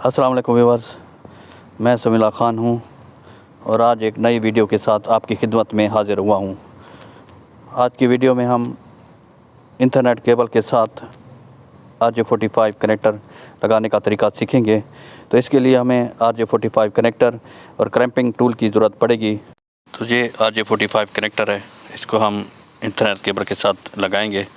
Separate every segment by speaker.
Speaker 1: अस्सलाम वालेकुम व्यूअर्स, मैं समीला ख़ान हूँ और आज एक नई वीडियो के साथ आपकी खिदमत में हाज़िर हुआ हूँ। आज की वीडियो में हम इंटरनेट केबल के साथ RJ45 कनेक्टर लगाने का तरीका सीखेंगे। तो इसके लिए हमें RJ45 कनेक्टर और क्रैम्पिंग टूल की ज़रूरत पड़ेगी। तो ये RJ45 कनेक्टर है, इसको हम इंटरनेट केबल के साथ लगाएंगे।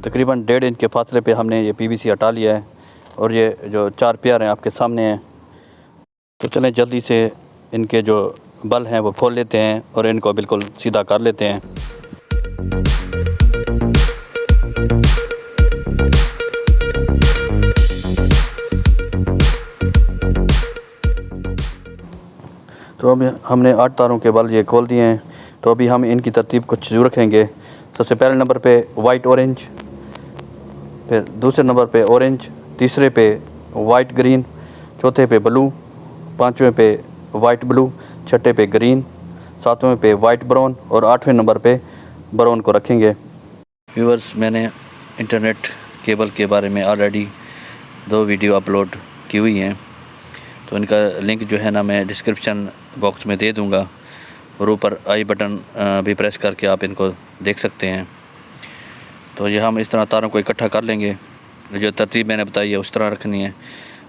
Speaker 1: तकरीबन 1.5 इंच के फासले पे हमने ये PVC हटा लिया है और ये जो 4 पेयर हैं आपके सामने हैं। तो चलें जल्दी से इनके जो बल हैं वो खोल लेते हैं और इनको बिल्कुल सीधा कर लेते हैं। तो अभी हमने 8 तारों के बल ये खोल दिए हैं। तो अभी हम इनकी तरतीब कुछ यूँ रखेंगे। सबसे पहले नंबर पे वाइट ऑरेंज, फिर दूसरे नंबर पे ऑरेंज, तीसरे पे वाइट ग्रीन, चौथे पे ब्लू, पाँचवें पे वाइट ब्लू, छठे पे ग्रीन, सातवें पे वाइट ब्राउन और आठवें नंबर पे ब्राउन को रखेंगे। व्यूअर्स, मैंने इंटरनेट केबल के बारे में ऑलरेडी 2 वीडियो अपलोड की हुई हैं, तो इनका लिंक जो है ना मैं डिस्क्रिप्शन बॉक्स में दे दूंगा और ऊपर आई बटन भी प्रेस करके आप इनको देख सकते हैं। तो ये हम इस तरह तारों को इकट्ठा कर लेंगे, जो तरतीब मैंने बताई है उस तरह रखनी है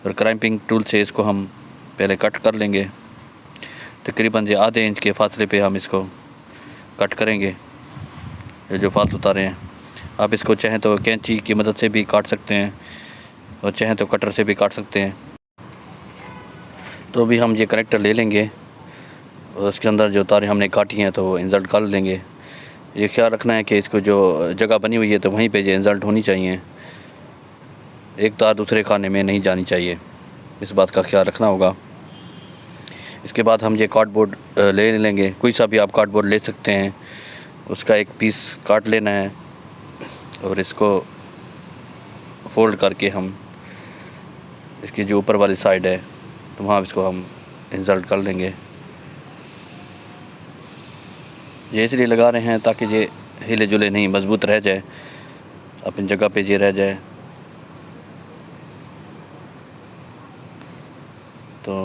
Speaker 1: और क्रैम्पिंग टूल से इसको हम पहले कट कर लेंगे। तकरीबन ये आधे इंच के फासले पे हम इसको कट करेंगे। ये जो फालतू तारें हैं, आप इसको चाहें तो कैंची की मदद से भी काट सकते हैं और चाहें तो कटर से भी काट सकते हैं। तो अभी हम ये कनेक्टर ले लेंगे और उसके अंदर जो तारें हमने काटी हैं तो वो इंसर्ट कर लेंगे। ये ख्याल रखना है कि इसको जो जगह बनी हुई है तो वहीं पे ये इंसर्ट होनी चाहिए, एक तार दूसरे खाने में नहीं जानी चाहिए, इस बात का ख्याल रखना होगा। इसके बाद हम ये कार्डबोर्ड ले लेंगे, कोई सा भी आप कार्डबोर्ड ले सकते हैं, उसका एक पीस काट लेना है और इसको फोल्ड करके हम इसकी जो ऊपर वाली साइड है तो वहाँ इसको हम इंसर्ट कर लेंगे। ये इसलिए लगा रहे हैं ताकि ये हिले जुले नहीं, मजबूत रह जाए, अपनी जगह पे ये रह जाए। तो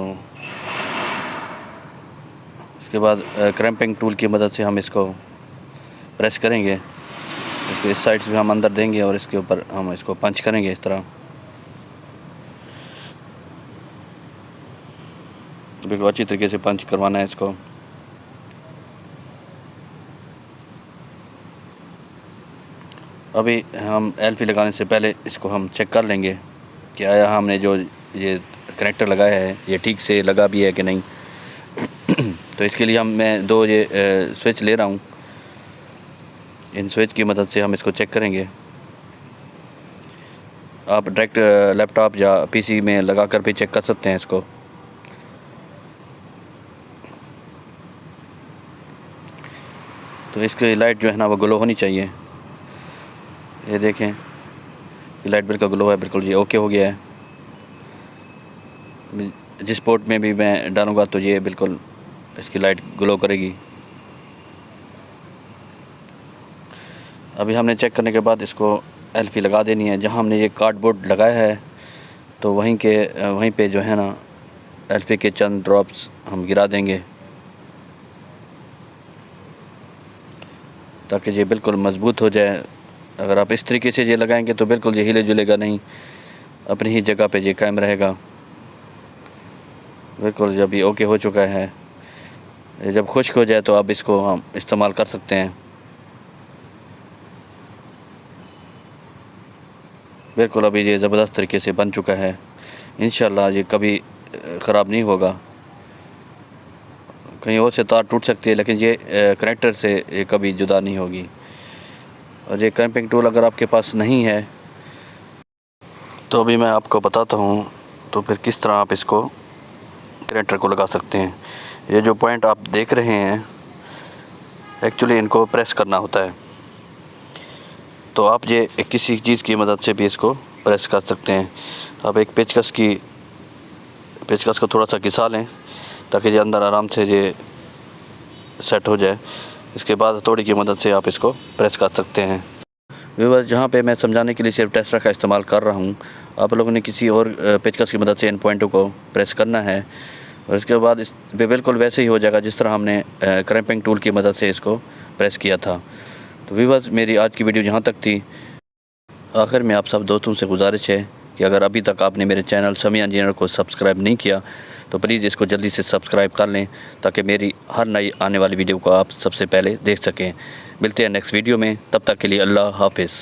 Speaker 1: इसके बाद क्रैम्पिंग टूल की मदद से हम इसको प्रेस करेंगे। इसको इस साइड से हम अंदर देंगे और इसके ऊपर हम इसको पंच करेंगे इस तरह। तो बिल्कुल अच्छी तरीके से पंच करवाना है इसको। अभी हम एल्फी लगाने से पहले इसको हम चेक कर लेंगे कि आया हमने जो ये कनेक्टर लगाया है ये ठीक से लगा भी है कि नहीं। तो इसके लिए मैं 2 ये स्विच ले रहा हूँ, इन स्विच की मदद से हम इसको चेक करेंगे। आप डायरेक्ट लैपटॉप या PC में लगा कर भी चेक कर सकते हैं इसको। तो इसकी लाइट जो है ना वो ग्लो होनी चाहिए। ये देखें, ये लाइट बिल्कुल ग्लो है, बिल्कुल ये ओके हो गया है। जिस पोर्ट में भी मैं डालूँगा तो ये बिल्कुल इसकी लाइट ग्लो करेगी। अभी हमने चेक करने के बाद इसको एल्फी लगा देनी है। जहाँ हमने ये कार्डबोर्ड लगाया है तो वहीं पे जो है ना एल्फी के चंद ड्रॉप्स हम गिरा देंगे ताकि ये बिल्कुल मज़बूत हो जाए। अगर आप इस तरीके से ये लगाएंगे तो बिल्कुल ये हिले जुलेगा नहीं, अपनी ही जगह पे ये कायम रहेगा। बिल्कुल जब ये ओके हो चुका है, ये जब खुश्क हो जाए तो आप इसको हम इस्तेमाल कर सकते हैं। बिल्कुल अभी ये ज़बरदस्त तरीके से बन चुका है। इंशाल्लाह ये कभी ख़राब नहीं होगा। कहीं और से तार टूट सकती है लेकिन ये कनेक्टर से ये कभी जुदा नहीं होगी। और ये क्रैम्पिंग टूल अगर आपके पास नहीं है तो अभी मैं आपको बताता हूँ तो फिर किस तरह आप इसको कनेक्टर को लगा सकते हैं। ये जो पॉइंट आप देख रहे हैं एक्चुअली इनको प्रेस करना होता है। तो आप ये किसी चीज़ की मदद से भी इसको प्रेस कर सकते हैं। आप एक पेचकस को थोड़ा सा घिसा लें ताकि ये अंदर आराम से ये सेट हो जाए। इसके बाद हथौड़ी की मदद से आप इसको प्रेस कर सकते हैं। व्यूअर्स, जहाँ पे मैं समझाने के लिए सिर्फ टेस्टर का इस्तेमाल कर रहा हूँ, आप लोगों ने किसी और पेचकस की मदद से इन पॉइंटों को प्रेस करना है और इसके बाद इस बिल्कुल वैसे ही हो जाएगा जिस तरह हमने क्रैम्पिंग टूल की मदद से इसको प्रेस किया था। तो व्यूअर्स, मेरी आज की वीडियो यहाँ तक थी। आखिर में आप सब दोस्तों से गुजारिश है कि अगर अभी तक आपने मेरे चैनल समी इंजीनियर को सब्सक्राइब नहीं किया तो प्लीज़ इसको जल्दी से सब्सक्राइब कर लें ताकि मेरी हर नई आने वाली वीडियो को आप सबसे पहले देख सकें। मिलते हैं नेक्स्ट वीडियो में, तब तक के लिए अल्लाह हाफिज़।